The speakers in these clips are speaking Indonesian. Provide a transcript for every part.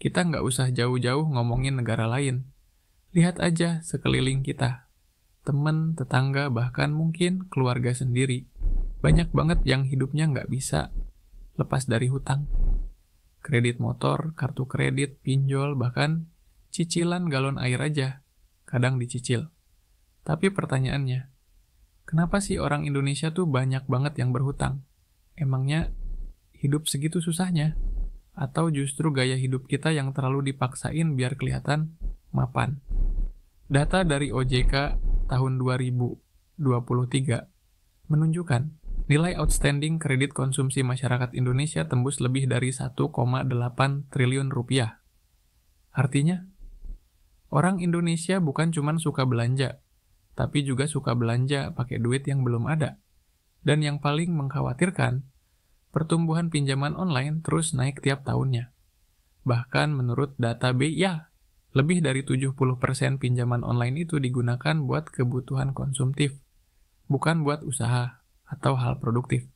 Kita nggak usah jauh-jauh ngomongin negara lain. Lihat aja sekeliling kita. Teman, tetangga, bahkan mungkin keluarga sendiri. Banyak banget yang hidupnya nggak bisa lepas dari hutang. Kredit motor, kartu kredit, pinjol, bahkan cicilan galon air aja kadang dicicil. Tapi pertanyaannya, kenapa sih orang Indonesia tuh banyak banget yang berhutang? Emangnya hidup segitu susahnya? Atau justru gaya hidup kita yang terlalu dipaksain biar kelihatan mapan? Data dari OJK tahun 2023 menunjukkan nilai outstanding kredit konsumsi masyarakat Indonesia tembus lebih dari 1,8 triliun rupiah. Artinya, orang Indonesia bukan cuma suka belanja, tapi juga suka belanja pakai duit yang belum ada. Dan yang paling mengkhawatirkan, pertumbuhan pinjaman online terus naik tiap tahunnya. Bahkan menurut data BI, lebih dari 70% pinjaman online itu digunakan buat kebutuhan konsumtif, bukan buat usaha atau hal produktif.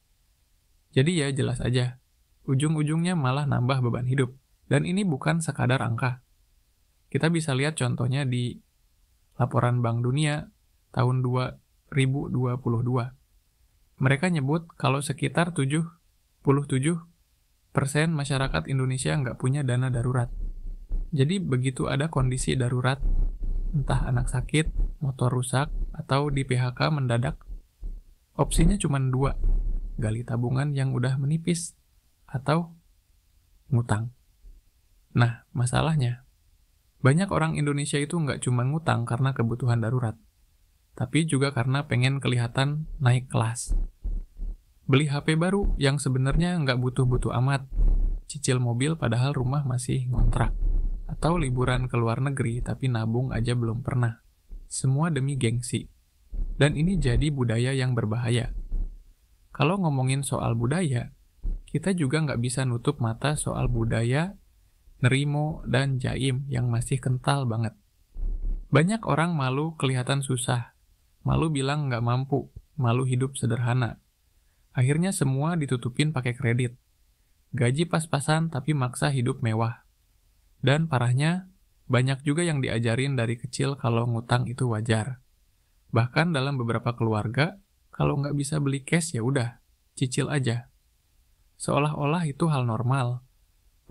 Jadi ya jelas aja, ujung-ujungnya malah nambah beban hidup. Dan ini bukan sekadar angka. Kita bisa lihat contohnya di laporan Bank Dunia tahun 2022. Mereka nyebut kalau sekitar 77% masyarakat Indonesia nggak punya dana darurat. Jadi begitu ada kondisi darurat, entah anak sakit, motor rusak, atau di PHK mendadak, opsinya cuma dua, gali tabungan yang udah menipis, atau ngutang. Nah, masalahnya, banyak orang Indonesia itu nggak cuma ngutang karena kebutuhan darurat, tapi juga karena pengen kelihatan naik kelas. Beli HP baru yang sebenarnya nggak butuh-butuh amat, cicil mobil padahal rumah masih ngontrak, atau liburan ke luar negeri tapi nabung aja belum pernah. Semua demi gengsi. Dan ini jadi budaya yang berbahaya. Kalau ngomongin soal budaya, kita juga nggak bisa nutup mata soal budaya nerimo dan jaim yang masih kental banget. Banyak orang malu kelihatan susah, malu bilang nggak mampu, malu hidup sederhana. Akhirnya semua ditutupin pakai kredit. Gaji pas-pasan tapi maksa hidup mewah. Dan parahnya, banyak juga yang diajarin dari kecil kalau ngutang itu wajar. Bahkan dalam beberapa keluarga, kalau nggak bisa beli cash ya udah, cicil aja. Seolah-olah itu hal normal.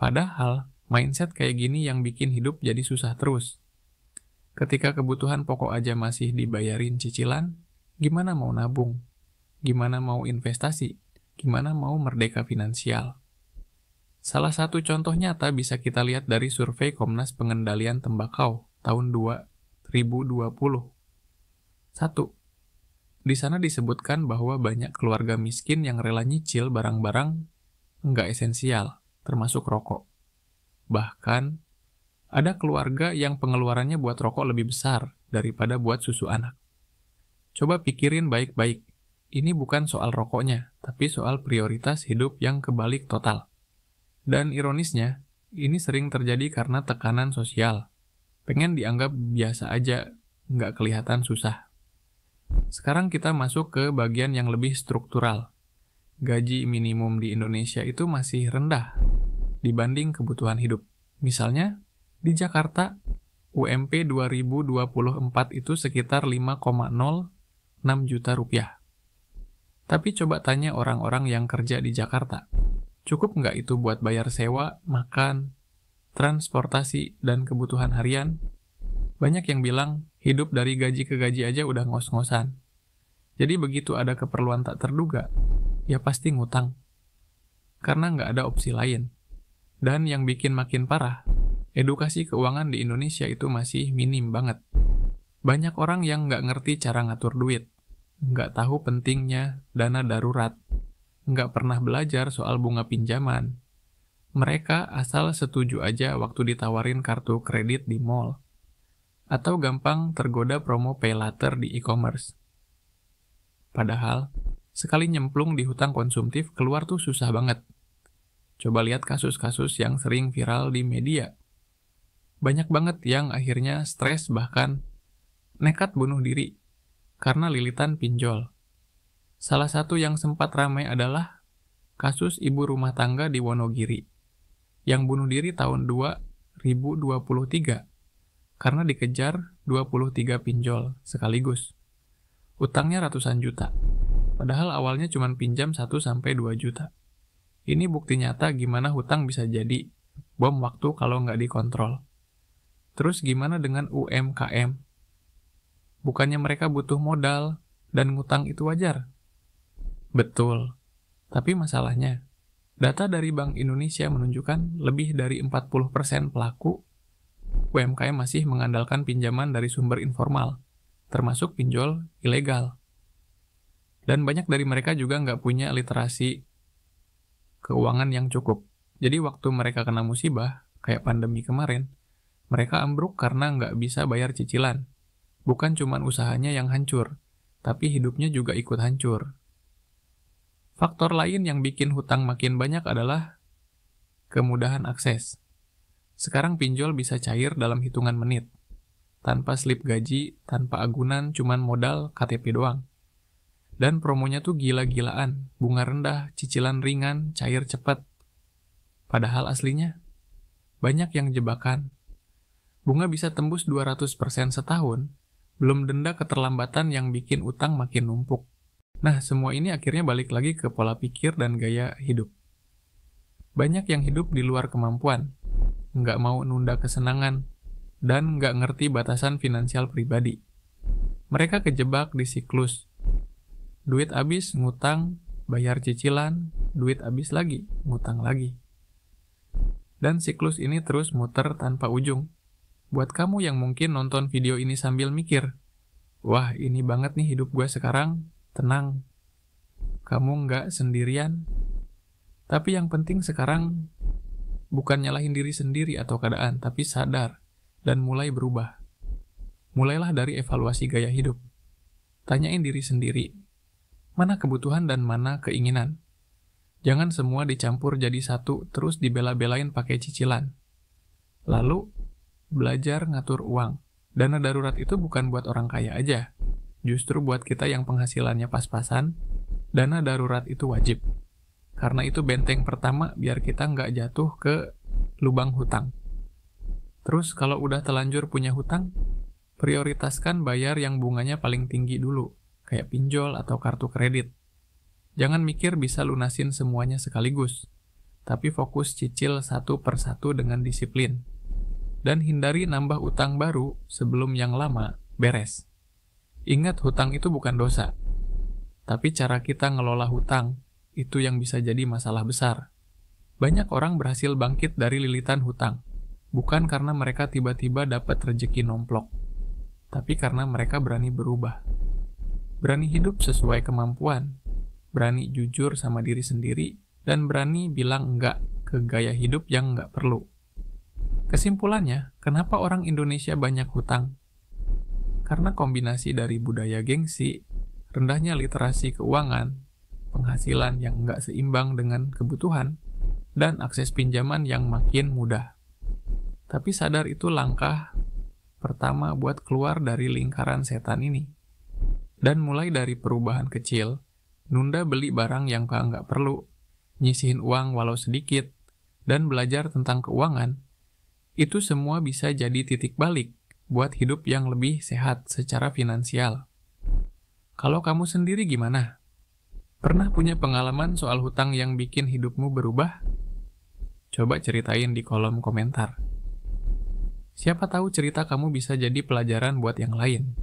Padahal, mindset kayak gini yang bikin hidup jadi susah terus. Ketika kebutuhan pokok aja masih dibayarin cicilan, gimana mau nabung? Gimana mau investasi? Gimana mau merdeka finansial? Salah satu contoh nyata bisa kita lihat dari survei Komnas Pengendalian Tembakau tahun 2020. 1. Di sana disebutkan bahwa banyak keluarga miskin yang rela nyicil barang-barang nggak esensial, termasuk rokok. Bahkan, ada keluarga yang pengeluarannya buat rokok lebih besar daripada buat susu anak. Coba pikirin baik-baik, ini bukan soal rokoknya, tapi soal prioritas hidup yang kebalik total. Dan ironisnya, ini sering terjadi karena tekanan sosial. Pengen dianggap biasa aja, nggak kelihatan susah. Sekarang kita masuk ke bagian yang lebih struktural. Gaji minimum di Indonesia itu masih rendah dibanding kebutuhan hidup. Misalnya, di Jakarta, UMP 2024 itu sekitar 5,06 juta rupiah. Tapi coba tanya orang-orang yang kerja di Jakarta, cukup nggak itu buat bayar sewa, makan, transportasi, dan kebutuhan harian? Banyak yang bilang, hidup dari gaji ke gaji aja udah ngos-ngosan. Jadi begitu ada keperluan tak terduga, ya pasti ngutang. Karena nggak ada opsi lain. Dan yang bikin makin parah, edukasi keuangan di Indonesia itu masih minim banget. Banyak orang yang nggak ngerti cara ngatur duit, nggak tahu pentingnya dana darurat, nggak pernah belajar soal bunga pinjaman. Mereka asal setuju aja waktu ditawarin kartu kredit di mall, atau gampang tergoda promo pay later di e-commerce. Padahal, sekali nyemplung di hutang konsumtif, keluar tuh susah banget. Coba lihat kasus-kasus yang sering viral di media. Banyak banget yang akhirnya stres bahkan nekat bunuh diri karena lilitan pinjol. Salah satu yang sempat ramai adalah kasus ibu rumah tangga di Wonogiri yang bunuh diri tahun 1023 karena dikejar 23 pinjol sekaligus. Utangnya ratusan juta, padahal awalnya cuma pinjam 1-2 juta. Ini bukti nyata gimana hutang bisa jadi bom waktu kalau nggak dikontrol. Terus gimana dengan UMKM? Bukannya mereka butuh modal dan ngutang itu wajar? Betul, tapi masalahnya, data dari Bank Indonesia menunjukkan lebih dari 40% pelaku UMKM masih mengandalkan pinjaman dari sumber informal, termasuk pinjol ilegal. Dan banyak dari mereka juga nggak punya literasi keuangan yang cukup. Jadi waktu mereka kena musibah, kayak pandemi kemarin, mereka ambruk karena nggak bisa bayar cicilan. Bukan cuma usahanya yang hancur, tapi hidupnya juga ikut hancur. Faktor lain yang bikin hutang makin banyak adalah kemudahan akses. Sekarang pinjol bisa cair dalam hitungan menit. Tanpa slip gaji, tanpa agunan, cuman modal KTP doang. Dan promonya tuh gila-gilaan, bunga rendah, cicilan ringan, cair cepat. Padahal aslinya, banyak yang jebakan. Bunga bisa tembus 200% setahun, belum denda keterlambatan yang bikin utang makin numpuk. Nah, semua ini akhirnya balik lagi ke pola pikir dan gaya hidup. Banyak yang hidup di luar kemampuan, nggak mau nunda kesenangan, dan nggak ngerti batasan finansial pribadi. Mereka kejebak di siklus. Duit habis, ngutang, bayar cicilan, duit habis lagi, ngutang lagi. Dan siklus ini terus muter tanpa ujung. Buat kamu yang mungkin nonton video ini sambil mikir, wah ini banget nih hidup gue sekarang, tenang. Kamu nggak sendirian. Tapi yang penting sekarang bukan nyalahin diri sendiri atau keadaan, tapi sadar dan mulai berubah. Mulailah dari evaluasi gaya hidup. Tanyain diri sendiri, mana kebutuhan dan mana keinginan. Jangan semua dicampur jadi satu, terus dibela-belain pakai cicilan. Lalu, belajar ngatur uang. Dana darurat itu bukan buat orang kaya aja. Justru buat kita yang penghasilannya pas-pasan, dana darurat itu wajib. Karena itu benteng pertama biar kita nggak jatuh ke lubang hutang. Terus kalau udah telanjur punya hutang, prioritaskan bayar yang bunganya paling tinggi dulu, kayak pinjol atau kartu kredit. Jangan mikir bisa lunasin semuanya sekaligus, tapi fokus cicil satu persatu dengan disiplin. Dan hindari nambah utang baru sebelum yang lama beres. Ingat, hutang itu bukan dosa, tapi cara kita ngelola hutang itu yang bisa jadi masalah besar. Banyak orang berhasil bangkit dari lilitan hutang, bukan karena mereka tiba-tiba dapat rezeki nomplok, tapi karena mereka berani berubah. Berani hidup sesuai kemampuan, berani jujur sama diri sendiri, dan berani bilang enggak ke gaya hidup yang enggak perlu. Kesimpulannya, kenapa orang Indonesia banyak hutang? Karena kombinasi dari budaya gengsi, rendahnya literasi keuangan, penghasilan yang enggak seimbang dengan kebutuhan, dan akses pinjaman yang makin mudah. Tapi sadar itu langkah pertama buat keluar dari lingkaran setan ini. Dan mulai dari perubahan kecil, nunda beli barang yang nggak perlu, nyisihin uang walau sedikit, dan belajar tentang keuangan, itu semua bisa jadi titik balik buat hidup yang lebih sehat secara finansial. Kalau kamu sendiri gimana? Pernah punya pengalaman soal hutang yang bikin hidupmu berubah? Coba ceritain di kolom komentar. Siapa tahu cerita kamu bisa jadi pelajaran buat yang lain.